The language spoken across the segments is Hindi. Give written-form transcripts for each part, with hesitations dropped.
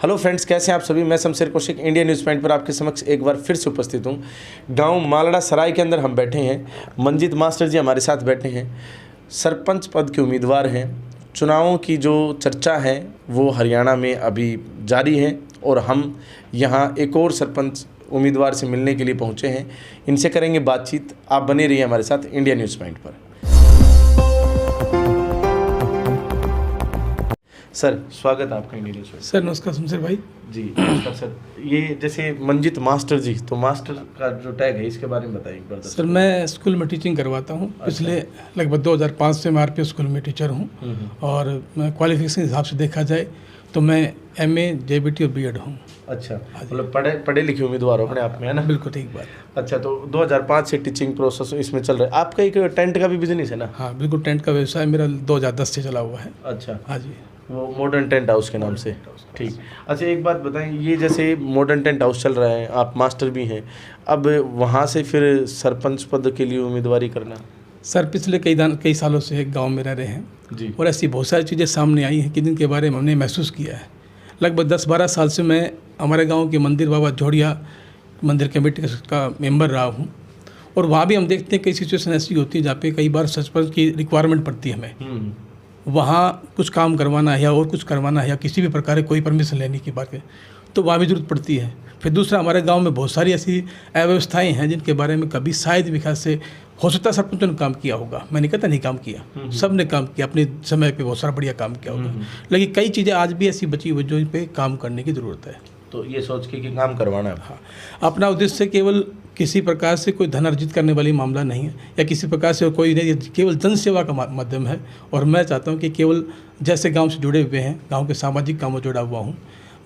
हेलो फ्रेंड्स, कैसे हैं आप सभी। मैं Shamsher Kaushik India news point पर आपके समक्ष एक बार फिर से उपस्थित हूं। गांव मालड़ा सराय के अंदर हम बैठे हैं। मंजीत मास्टर जी हमारे साथ बैठे हैं, सरपंच पद के उम्मीदवार हैं। चुनावों की जो चर्चा है वो हरियाणा में अभी जारी है और हम यहाँ एक और सरपंच उम्मीदवार से मिलने के लिए पहुँचे हैं। इनसे करेंगे बातचीत। आप बने रहिए हमारे साथ इंडिया न्यूज़ पॉइंट पर। सर, स्वागत है आपका इंडिया न्यूज़ में। सर नमस्कार शमशेर भाई। जी नमस्कार सर। ये जैसे मंजीत मास्टर जी, तो मास्टर का जो टैग है इसके बारे में बताइए एक बार। सर मैं स्कूल में टीचिंग करवाता हूँ। पिछले लगभग 2005 से मैं आरपीएफ स्कूल में टीचर हूँ और मैं क्वालिफिकेशन हिसाब से देखा जाए तो मैं एमए, जेबीटी और बीएड हूँ। अच्छा, मतलब पढ़े लिखे उम्मीदवार हो अपने आप में, है ना। बिल्कुल ठीक बात। अच्छा, तो 2005 से टीचिंग प्रोसेस इसमें चल रहा है। आपका एक टेंट का भी बिजनेस है ना। हाँ बिल्कुल, टेंट का व्यवसाय मेरा 2010 से चला हुआ है। अच्छा, हाँ जी, वो मॉडर्न टेंट हाउस के नाम से। ठीक। अच्छा, एक बात बताएं, ये जैसे मॉडर्न टेंट हाउस चल रहा है, आप मास्टर भी हैं, अब वहाँ से फिर सरपंच पद के लिए उम्मीदवारी करना। सर पिछले कई सालों से गांव में रह रहे हैं जी। और ऐसी बहुत सारी चीज़ें सामने आई हैं कि जिनके बारे में हमने महसूस किया है। लगभग 10-12 साल से मैं हमारे गांव के मंदिर बाबा जोड़िया मंदिर कमेटी का मेंबर रहा हूं और वहाँ भी हम देखते हैं कई सिचुएशन ऐसी होती है जहाँ पे कई बार सरपंच की रिक्वायरमेंट पड़ती है हमें। वहाँ कुछ काम करवाना है या और कुछ करवाना है या किसी भी प्रकार की कोई परमिशन लेने की बात है तो वहाँ भी जरूरत पड़ती है। फिर दूसरा, हमारे गांव में बहुत सारी ऐसी अव्यवस्थाएं हैं जिनके बारे में कभी शायद विकास से हो सकता है सरपंच ने काम किया होगा, मैं नहीं कहता नहीं काम किया, सब ने काम किया अपने समय पे, बहुत सारा बढ़िया काम किया होगा, लेकिन कई चीज़ें आज भी ऐसी बची हुई जो इन पे काम करने की ज़रूरत है। तो ये सोच के कि काम करवाना है। हाँ, अपना उद्देश्य केवल किसी प्रकार से कोई धन अर्जित करने वाली मामला नहीं है या किसी प्रकार से कोई नहीं, केवल जन सेवा का माध्यम है। और मैं चाहता हूँ कि केवल जैसे गांव से जुड़े हुए हैं, गांव के सामाजिक कामों से जुड़ा हुआ हूँ,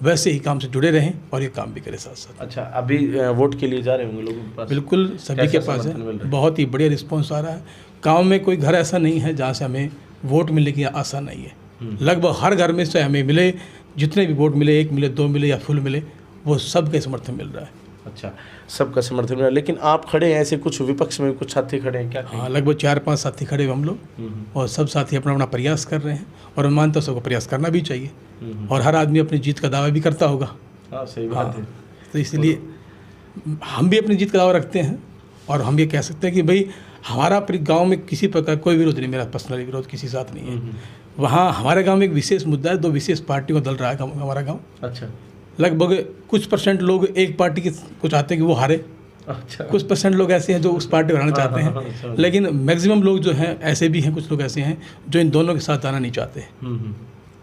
वैसे ही काम से जुड़े रहें और ये काम भी करें साथ साथ। अच्छा, अभी वोट के लिए जा रहे होंगे लोगों के पास? बिल्कुल, सभी के पास है। बहुत ही बढ़िया रिस्पॉन्स आ रहा है। गांव में कोई घर ऐसा नहीं है जहाँ से हमें वोट मिलने की आशा नहीं है। लगभग हर घर में से हमें मिले, जितने भी वोट मिले, 1 मिले, 2 मिले या फुल मिले, वो सबका समर्थन मिल रहा है। अच्छा, सबका समर्थन मिल रहा है। लेकिन आप खड़े हैं ऐसे, कुछ विपक्ष में कुछ साथी खड़े हैं क्या? हाँ, लगभग 4-5 साथी खड़े हुए हम लोग और सब साथी अपना अपना प्रयास कर रहे हैं और मैं मानता हूँ सबको प्रयास करना भी चाहिए और हर आदमी अपनी जीत का दावा भी करता होगा। हाँ, सही बात है। तो इसलिए हम भी अपनी जीत का दावा रखते हैं और हम ये कह सकते हैं कि भाई हमारा गांव में किसी प्रकार कोई विरोध नहीं, मेरा पर्सनली विरोध किसी साथ नहीं है। वहाँ हमारे गांव में एक विशेष मुद्दा है, 2 विशेष पार्टियों का दल रहा है हमारा गाँव। अच्छा, लगभग कुछ परसेंट लोग एक पार्टी को चाहते हैं कि वो हारे। अच्छा, कुछ परसेंट लोग ऐसे हैं जो उस पार्टी को हराना चाहते हैं, लेकिन मैक्सिमम लोग जो हैं ऐसे भी हैं, कुछ लोग ऐसे हैं जो इन दोनों के साथ आना नहीं चाहते।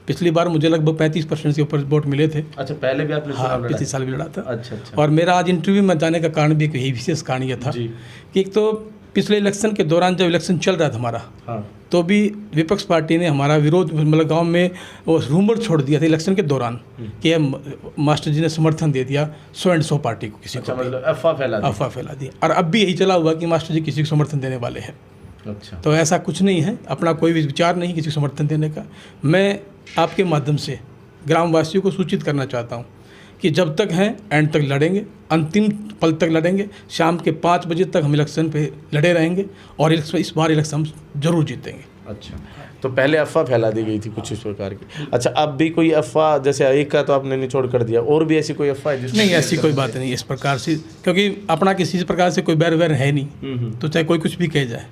पिछली बार मुझे लगभग 35% से ऊपर वोट मिले थे। अच्छा, पहले भी आपने? हाँ, पिछले साल भी लड़ा था। अच्छा अच्छा। और मेरा आज इंटरव्यू में जाने का कारण भी एक यही विशेष कारण ये था कि एक तो पिछले इलेक्शन के दौरान जब इलेक्शन चल रहा था हमारा, हाँ, तो भी विपक्ष पार्टी ने हमारा विरोध, मतलब गांव में वो रूमर छोड़ दिया था इलेक्शन के दौरान कि मास्टर जी ने समर्थन दे दिया 100 पार्टी को, किसी को, मतलब अफवाह फैला दी। और अब भी यही चला हुआ कि मास्टर जी किसी को समर्थन देने वाले हैं। अच्छा, तो ऐसा कुछ नहीं है, अपना कोई भी विचार नहीं किसी को समर्थन देने का। मैं आपके माध्यम से ग्रामवासियों को सूचित करना चाहता हूँ कि जब तक हैं एंड तक लड़ेंगे, अंतिम पल तक लड़ेंगे। शाम के 5 बजे तक हम इलेक्शन पे लड़े रहेंगे और इस बार इलेक्शन हम जरूर जीतेंगे। अच्छा, तो पहले अफवाह फैला दी गई थी कुछ इस प्रकार की। अच्छा, अब भी कोई अफवाह, जैसे एक का तो आपने निचोड़ कर दिया, और भी ऐसी कोई अफवाह है? नहीं, ऐसी कोई बात नहीं इस प्रकार से, क्योंकि अपना किसी प्रकार से कोई बैर वैर है नहीं, तो चाहे कोई कुछ भी कह जाए।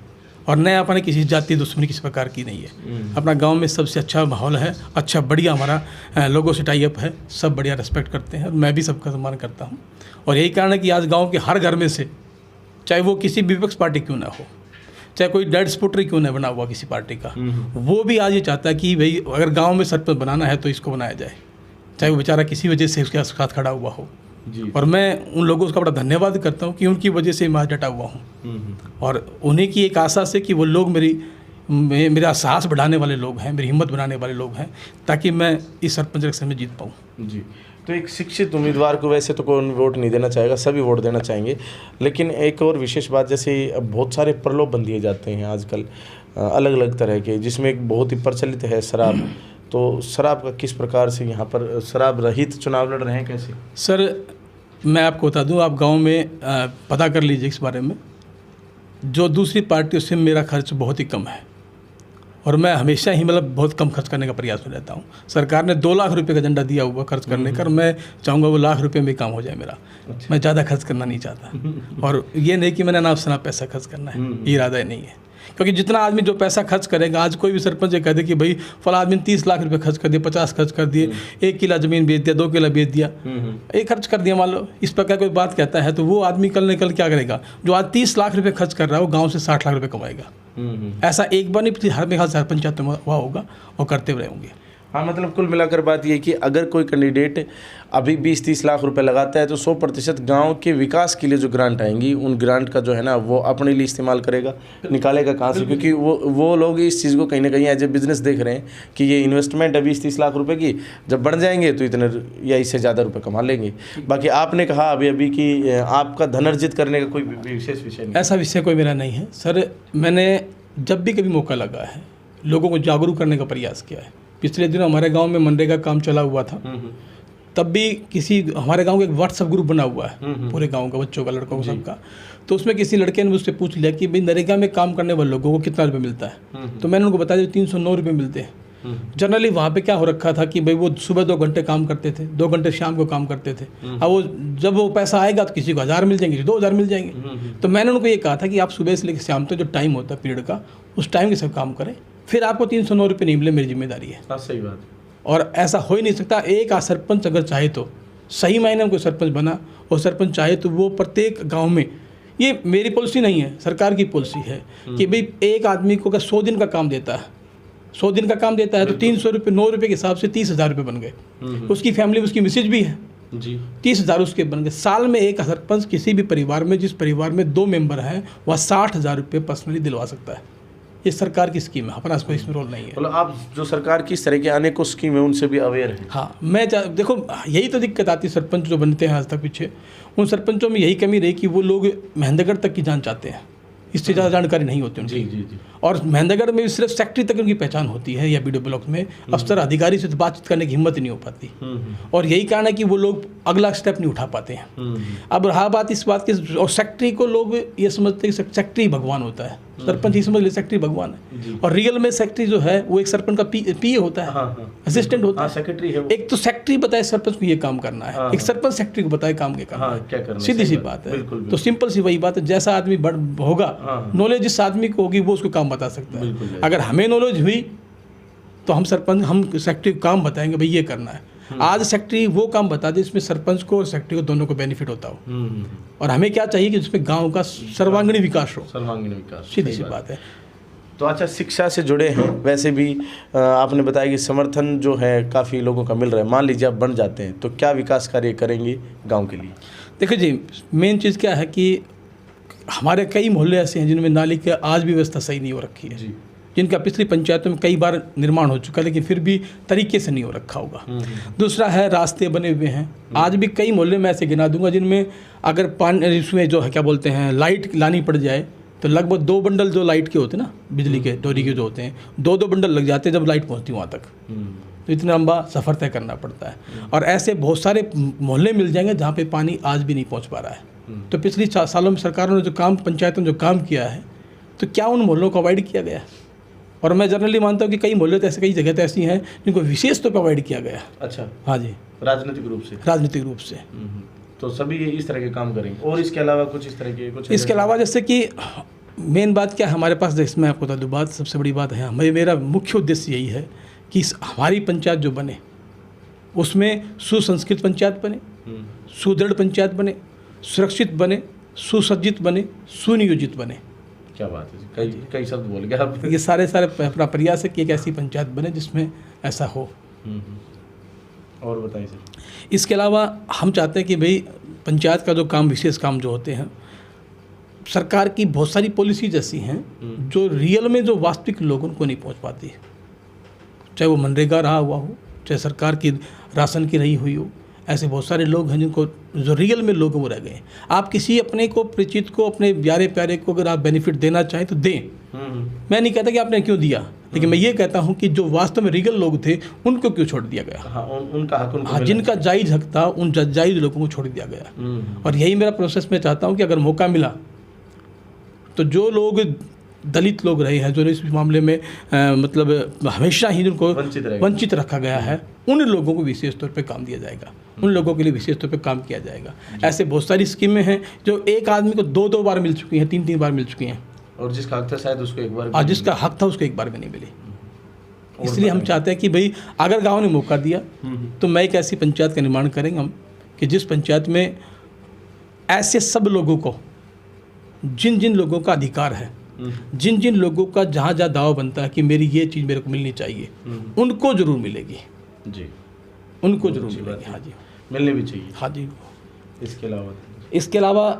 और न अपने किसी जाति दुश्मनी किसी प्रकार की नहीं है। अपना गांव में सबसे अच्छा माहौल है, अच्छा बढ़िया हमारा लोगों से टाई अप है, सब बढ़िया रिस्पेक्ट करते हैं और मैं भी सबका सम्मान करता हूं। और यही कारण है कि आज गांव के हर घर में से, चाहे वो किसी भी विपक्ष पार्टी क्यों ना हो, चाहे कोई डेड स्पुटर क्यों ना बना हुआ किसी पार्टी का, वो भी आज ये चाहता है कि भाई अगर गाँव में सरपंच बनाना है तो इसको बनाया जाए, चाहे वो बेचारा किसी वजह से उसके साथ खड़ा हुआ हो। और मैं उन लोगों का बड़ा धन्यवाद करता हूँ कि उनकी वजह से मैं डटा हुआ हूँ और उन्हीं की एक आशा से कि वो लोग मेरा साहस बढ़ाने वाले लोग हैं, मेरी हिम्मत बनाने वाले लोग हैं, ताकि मैं इस सरपंच इलेक्शन में जीत पाऊँ। जी, तो एक शिक्षित उम्मीदवार को वैसे तो कोई वोट नहीं देना चाहेगा, सभी वोट देना चाहेंगे। लेकिन एक और विशेष बात, जैसे बहुत सारे प्रलोभन दिए जाते हैं आजकल अलग अलग तरह के, जिसमें एक बहुत ही प्रचलित है शराब। तो शराब का किस प्रकार से यहाँ पर शराब रहित चुनाव लड़ रहे हैं, कैसे? सर मैं आपको बता दूं, आप गांव में पता कर लीजिए इस बारे में। जो दूसरी पार्टियों से मेरा खर्च बहुत ही कम है और मैं हमेशा ही मतलब बहुत कम खर्च करने का प्रयास में रहता हूँ। सरकार ने 2 लाख रुपए का एजेंडा दिया हुआ खर्च करने का, और मैं चाहूँगा वो लाख रुपए में काम हो जाए मेरा। मैं ज़्यादा खर्च करना नहीं चाहता, और ये नहीं कि मैंने अनाप शनाप पैसा खर्च करना है, ये इरादा ही नहीं है। क्योंकि जितना आदमी जो पैसा खर्च करेगा, आज कोई भी सरपंच ये कह दे कि भाई फला आदमी ने 30 लाख रुपए खर्च कर दिए, 50 खर्च कर दिए, 1 किला ज़मीन बेच दिया, 2 किला बेच दिया, एक खर्च कर दिया मान लो, इस प्रकार कोई बात कहता है, तो वो आदमी कल निकल क्या करेगा? जो आज 30 लाख रुपए खर्च कर रहा है वो गाँव से 60 लाख रुपये कमाएगा। ऐसा एक बार नहीं, हर मेरे हर पंचायत में हुआ होगा और करते हुए होंगे। हाँ, मतलब कुल मिलाकर बात ये कि अगर कोई कैंडिडेट अभी 20-30 लाख रुपए लगाता है तो 100% गांव के विकास के लिए जो ग्रांट आएंगी, उन ग्रांट का जो है ना वो अपने लिए इस्तेमाल करेगा, निकालेगा कहाँ से? क्योंकि वो लोग इस चीज़ को कहीं ना कहीं एज ए बिजनेस देख रहे हैं कि ये इन्वेस्टमेंट है 20-30 लाख रुपए की, जब बढ़ जाएंगे तो इतने या इससे ज़्यादा रुपये कमा लेंगे। बाकी आपने कहा अभी कि आपका धन अर्जित करने का कोई विशेष विषय नहीं? ऐसा विषय कोई मेरा नहीं है सर। मैंने जब भी कभी मौका लगा है लोगों को जागरूक करने का प्रयास किया है। पिछले दिनों हमारे गांव में मनरेगा काम चला हुआ था, तब भी हमारे गांव का एक व्हाट्सएप ग्रुप बना हुआ है पूरे गांव का, बच्चों का, लड़कों का, सबका। तो उसमें किसी लड़के ने मुझसे पूछ लिया कि भाई नरेगा में काम करने वाले लोगों को कितना रुपये मिलता है? तो मैंने उनको बताया 309 रुपये मिलते हैं। जनरली वहाँ पे क्या हो रखा था कि भाई वो सुबह 2 घंटे काम करते थे, 2 घंटे शाम को काम करते थे। अब वो जब वो पैसा आएगा तो किसी को 1000 मिल जाएंगे, 2000 मिल जाएंगे। तो मैंने उनको ये कहा था कि आप सुबह से लेकर शाम तक जो टाइम होता है पीरियड का, उस टाइम के सब काम करें, फिर आपको 309 रुपये नहीं मिले, मेरी जिम्मेदारी है। सही बात। और ऐसा हो ही नहीं सकता। एक सरपंच अगर चाहे तो सही मायने में कोई सरपंच बना, और सरपंच चाहे तो वो प्रत्येक गांव में, ये मेरी पॉलिसी नहीं है, सरकार की पॉलिसी है कि भाई एक आदमी को अगर 100 दिन का काम देता है, 100 दिन का काम देता है तो 300 रुपये, 9 रुपये के हिसाब से 30,000 रुपये बन गए। उसकी फैमिली, उसकी मिसेज भी है जी, 30,000 उसके बन गए। साल में एक सरपंच किसी भी परिवार में, जिस परिवार में 2 मेंबर हैं, वह 60,000 रुपये पर्सनली दिलवा सकता है। ये सरकार की स्कीम है, अपना कोई इसमें रोल नहीं है। मतलब आप जो सरकार की इस तरह के अनेक को स्कीम है उनसे भी अवेयर हैं? हाँ, मैं देखो यही तो दिक्कत आती है सरपंच जो बनते हैं आज तक पीछे, उन सरपंचों में यही कमी रही कि वो लोग महेंद्रगढ़ तक की जान चाहते हैं, इससे ज़्यादा जानकारी नहीं होती उनकी। जी। और महेंद्रगढ़ में भी सिर्फ सेक्रेटरी तक उनकी पहचान होती है, या बीडीओ ब्लॉक में अफसर अधिकारी से तो बातचीत करने की हिम्मत नहीं हो पाती। और यही कारण है कि वो लोग अगला स्टेप नहीं उठा पाते हैं। अब रहा बात इस बात की, और सेक्रेटरी को लोग ये समझते हैं कि सेक्रेटरी भगवान होता है, सरपंच ही समझ ले सेक्रेटरी भगवान है। और रियल में सेक्रेटरी जो है वो एक सरपंच का पीए होता है, असिस्टेंट होता है, सेक्रेटरी है। एक तो सेक्रेटरी बताए सरपंच को ये काम करना है, एक सरपंच सेक्रेटरी को बताए काम क्या करना है, सीधी सी बात है। तो सिंपल सी वही बात है, जैसा आदमी होगा, नॉलेज जिस आदमी को होगी वो उसको काम बता सकता है। अगर हमें नॉलेज हुई तो हम सेक्रेटरी को काम बताएंगे भाई ये करना है। आज सेक्रेटरी वो काम बता दे इसमें सरपंच को और सेक्रेटरी को दोनों को बेनिफिट होता हो। और हमें क्या चाहिए कि जिसमें गांव का सर्वांगीण विकास हो, सीधी सी बात है। तो अच्छा, शिक्षा से जुड़े हैं, वैसे भी आपने बताया कि समर्थन जो है काफ़ी लोगों का मिल रहा है। मान लीजिए आप बन जाते हैं तो क्या विकास कार्य करेंगे गांव के लिए? देखिए जी, मेन चीज़ क्या है कि हमारे कई मोहल्ले ऐसे हैं जिनमें नाली की आज भी व्यवस्था सही नहीं हो रखी है जी, जिनका पिछली पंचायतों में कई बार निर्माण हो चुका है लेकिन फिर भी तरीके से नहीं हो रखा होगा। दूसरा है रास्ते बने हुए हैं, आज भी कई मोहल्ले में ऐसे गिना दूंगा जिनमें अगर पानी, इसमें जो है क्या बोलते हैं, लाइट लानी पड़ जाए तो लगभग 2 बंडल जो लाइट के होते हैं ना, बिजली के डोरी के जो होते हैं, 2-2 बंडल लग जाते हैं जब लाइट पहुंचती वहाँ तक। तो इतना लंबा सफ़र तय करना पड़ता है। और ऐसे बहुत सारे मोहल्ले मिल जाएंगे जहाँ पे पानी आज भी नहीं पहुँच पा रहा है। तो पिछली 4 सालों में सरकारों ने जो काम, पंचायतों ने जो काम किया है, तो क्या उन मोहल्लों को अवॉइड किया गया? और मैं जनरली मानता हूँ कि कई मोहल्ले तो ऐसे, कई जगह तो ऐसी हैं जिनको विशेष तौर पर अवॉइड किया गया। अच्छा, हाँ जी, राजनीतिक रूप से? राजनीतिक रूप से। तो सभी इस तरह के काम करेंगे। और इसके अलावा कुछ इस तरह के कुछ? इसके अलावा जैसे कि मेन बात क्या है हमारे पास, जैसे मैं आपको बता दूँ, बात सबसे बड़ी बात है, मेरा मुख्य उद्देश्य यही है कि हमारी पंचायत जो बने उसमें सुसंस्कृत पंचायत बने, सुदृढ़ पंचायत बने, सुरक्षित बने, सुसज्जित बने, सुनियोजित बने। क्या बात है, कई शब्द बोल गए आप। ये सारे अपना प्रयास है कि एक ऐसी पंचायत बने जिसमें ऐसा हो। और बताइए सर। इसके अलावा हम चाहते हैं कि भाई पंचायत का जो काम, विशेष काम जो होते हैं, सरकार की बहुत सारी पॉलिसीज ऐसी हैं जो रियल में जो वास्तविक लोगों को नहीं पहुंच पाती, चाहे वो मनरेगा रहा हुआ हो, चाहे सरकार की राशन की रही हुई हो। ऐसे बहुत सारे लोग हैं जिनको जो रियल में लोग वो रह गए। आप किसी अपने को, परिचित को, अपने प्यारे प्यारे को अगर आप बेनिफिट देना चाहें तो दें। मैं नहीं कहता कि आपने क्यों दिया, लेकिन मैं ये कहता हूँ कि जो वास्तव में रियल लोग थे उनको क्यों छोड़ दिया गया। हाँ, उनका हक उनको हाँ, जिनका जायज़ हक था उन जायज़ लोगों को छोड़ दिया गया। और यही मेरा प्रोसेस, मैं चाहता हूँ कि अगर मौका मिला तो जो लोग दलित लोग रहे हैं, जो इस मामले में मतलब हमेशा ही उनको वंचित रखा गया है, उन लोगों को विशेष तौर पे काम दिया जाएगा, उन लोगों के लिए विशेष तौर पे काम किया जाएगा। ऐसे बहुत सारी स्कीमें हैं जो एक आदमी को 2-2 बार मिल चुकी हैं, 3-3 बार मिल चुकी हैं, और जिसका हक था शायद उसको एक बार, जिसका हक था उसको एक बार भी नहीं मिली। इसलिए हम चाहते हैं कि भाई अगर गाँव ने मौका दिया तो मैं एक ऐसी पंचायत का निर्माण करेंगे हम कि जिस पंचायत में ऐसे सब लोगों को, जिन जिन लोगों का अधिकार है, जिन जिन लोगों का जहाँ जहाँ दावा बनता है कि मेरी ये चीज़ मेरे को मिलनी चाहिए, उनको ज़रूर मिलेगी जी, उनको ज़रूर मिलेगी। हाँ जी, मिलनी भी चाहिए। हाँ जी। इसके अलावा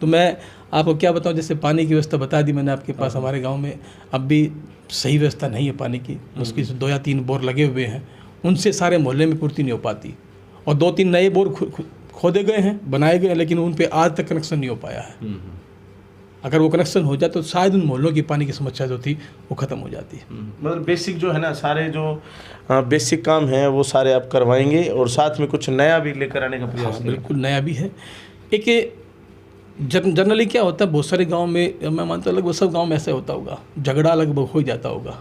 तो मैं आपको क्या बताऊं, जैसे पानी की व्यवस्था बता दी मैंने आपके पास। हमारे गांव में अब भी सही व्यवस्था नहीं है पानी की, मुश्किल से 2 या 3 बोर लगे हुए हैं, उनसे सारे मोहल्ले में पूर्ति नहीं हो पाती, और 2-3 नए बोर खोदे गए हैं, बनाए गए हैं, लेकिन उन पे आज तक कनेक्शन नहीं हो पाया है। अगर वो कनेक्शन हो जाए तो शायद उन मोहल्लों की पानी की समस्या जो थी वो ख़त्म हो जाती है। मतलब बेसिक जो है ना, सारे जो बेसिक काम हैं वो सारे आप करवाएंगे, और साथ में कुछ नया भी लेकर आने का प्रयास। हाँ, बिल्कुल नया भी है। एक जनरली क्या होता है, बहुत सारे गांव में, मैं मानता हूँ लगभग सब गांव में ऐसा होता होगा, झगड़ा लगभग हो ही जाता होगा,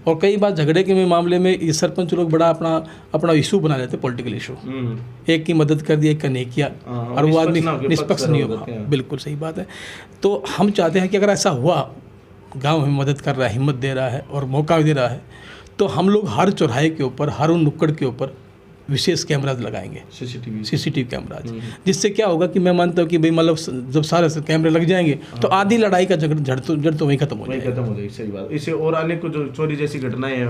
और कई बार झगड़े के मामले में ये सरपंच लोग बड़ा अपना इशू बना लेते हैं, पॉलिटिकल इशू। एक की मदद कर दिया, एक का नहीं किया, और वो आदमी निष्पक्ष नहीं होगा। बिल्कुल सही बात है। तो हम चाहते हैं कि अगर ऐसा हुआ, गाँव हमें मदद कर रहा है, हिम्मत दे रहा है और मौका भी दे रहा है, तो हम लोग हर चौराहे के ऊपर, हर उन नुक्कड़ के ऊपर विशेष कैमराज लगाएंगे, सीसीटीवी कैमराज, जिससे क्या होगा कि मैं मानता हूँ कि भाई मतलब जब सारे कैमरे लग जाएंगे तो आधी लड़ाई का जड़ तो वहीं खत्म हो जाएगी। सही बात। इसे और अनेक को जो चोरी जैसी घटनाएं हैं,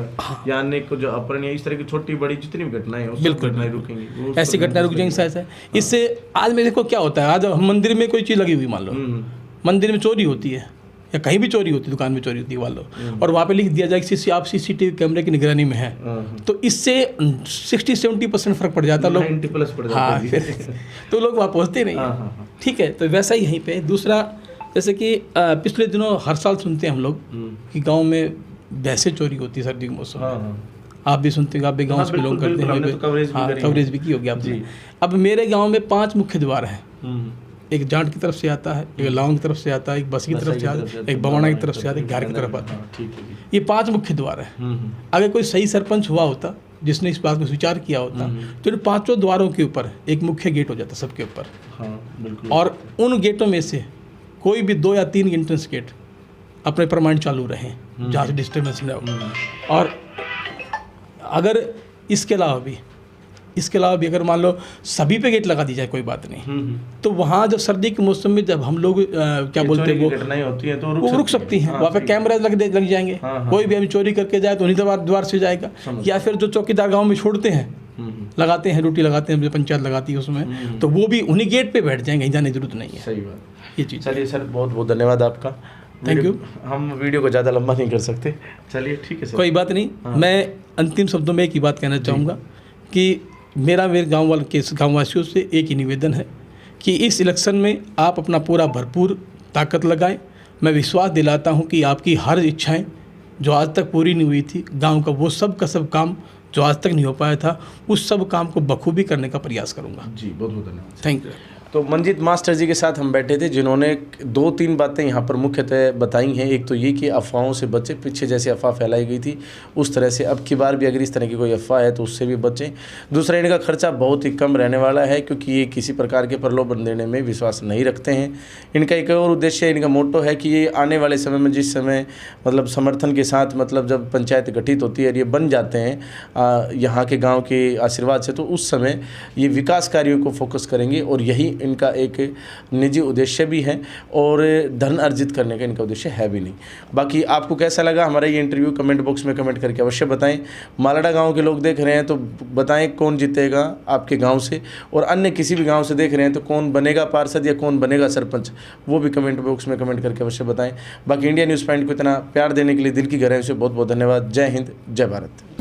या अनेक को जो अपहरण, इस तरह की छोटी बड़ी जितनी भी घटनाएं हैं, बिल्कुल घटनाएं रुकेंगी, ऐसी घटनाएं रुक जाएंगी। ऐसा इससे आज में देखो क्या होता है, आज हम मंदिर में कोई चीज़ लगी हुई, मान लो मंदिर में चोरी होती है या कहीं भी चोरी होती है, दुकान में चोरी होती है मान लो, और वहाँ पे लिख दिया जाए कि आप सीसीटीवी कैमरे की निगरानी में हैं, तो इससे 60-70% फर्क पड़ जाता है, लोग 90+ पड़ जाता है। हाँ, तो लोग वहाँ पहुँचते नहीं हैं। ठीक है, तो वैसा ही यहीं पे दूसरा, जैसे कि पिछले दिनों हर साल सुनते हैं हम लोग कि गाँव में भैंसें चोरी होती है सर्दी के मौसम में। आप भी सुनते हैं, आप भी गाँव से बिलोंग करते हैं, कवरेज भी की होगी आपने। अब मेरे गाँव में 5 मुख्य द्वार हैं, एक जाट की तरफ से आता है, एक लांग की तरफ से आता है, एक बस की तरफ से आता है, एक बवाना की तरफ से आता है, एक घार की तरफ आता है। ये 5 मुख्य द्वार हैं। अगर कोई सही सरपंच हुआ होता जिसने इस बात को स्वीकार किया होता तो इन 5 द्वारों के ऊपर एक मुख्य गेट हो जाता सबके ऊपर, और उन गेटों में से कोई भी 2 या 3 एंट्रेंस गेट अपने प्रमाण चालू रहें, जहाँ से डिस्टर्बेंस न हो। और अगर इसके अलावा भी अगर मान लो सभी पे गेट लगा दी जाए, कोई बात नहीं, तो वहाँ जब सर्दी के मौसम में जब हम लोग क्या बोलते हैं, वो घटनाएं होती है तो वो रुक सकती हैं। वहाँ पे कैमरा लग जाएंगे, कोई भी अभी चोरी करके जाए तो उन्हीं द्वार से जाएगा, या फिर जो चौकीदार गाँव में छोड़ते हैं, लगाते हैं, ड्यूटी लगाते हैं, पंचायत लगाती है उसमें, तो वो भी उन्हीं गेट पे बैठ जाएंगे, जाने की जरूरत नहीं है। सही बात, ये चीज़। चलिए सर, बहुत बहुत धन्यवाद आपका, थैंक यू। हम वीडियो को ज़्यादा लंबा नहीं कर सकते, चलिए ठीक है सर। कोई बात नहीं। मैं अंतिम शब्दों में एक ही बात कहना चाहूँगा कि मेरे गाँववासियों से एक ही निवेदन है कि इस इलेक्शन में आप अपना पूरा भरपूर ताकत लगाएं। मैं विश्वास दिलाता हूं कि आपकी हर इच्छाएं जो आज तक पूरी नहीं हुई थी, गांव का वो सब का सब काम जो आज तक नहीं हो पाया था, उस सब काम को बखूबी करने का प्रयास करूंगा। जी, बहुत बहुत धन्यवाद। Thank you. तो मंजीत मास्टर जी के साथ हम बैठे थे, जिन्होंने 2-3 बातें यहाँ पर मुख्यतः बताई हैं। एक तो ये कि अफवाहों से बचें, पीछे जैसे अफवाह फैलाई गई थी उस तरह से अब की बार भी अगर इस तरह की कोई अफवाह है तो उससे भी बचें। दूसरा, इनका खर्चा बहुत ही कम रहने वाला है, क्योंकि ये किसी प्रकार के प्रलोभन देने में विश्वास नहीं रखते हैं। इनका एक और उद्देश्य, इनका मोटो है कि ये आने वाले समय में, जिस समय मतलब समर्थन के साथ मतलब जब पंचायत गठित होती है और ये बन जाते हैं यहाँ के गाँव के आशीर्वाद से, तो उस समय ये विकास कार्यों को फोकस करेंगे, और यही इनका एक निजी उद्देश्य भी है, और धन अर्जित करने का इनका उद्देश्य है भी नहीं। बाकी आपको कैसा लगा हमारा ये इंटरव्यू, कमेंट बॉक्स में कमेंट करके अवश्य बताएं। मालाडा गांव के लोग देख रहे हैं तो बताएं कौन जीतेगा आपके गांव से, और अन्य किसी भी गांव से देख रहे हैं तो कौन बनेगा पार्षद या कौन बनेगा सरपंच, वो भी कमेंट बॉक्स में कमेंट करके अवश्य बताएं। बाकी इंडिया न्यूज़ पॉइंट को इतना प्यार देने के लिए दिल की गहराइयों से बहुत बहुत धन्यवाद। जय हिंद, जय भारत।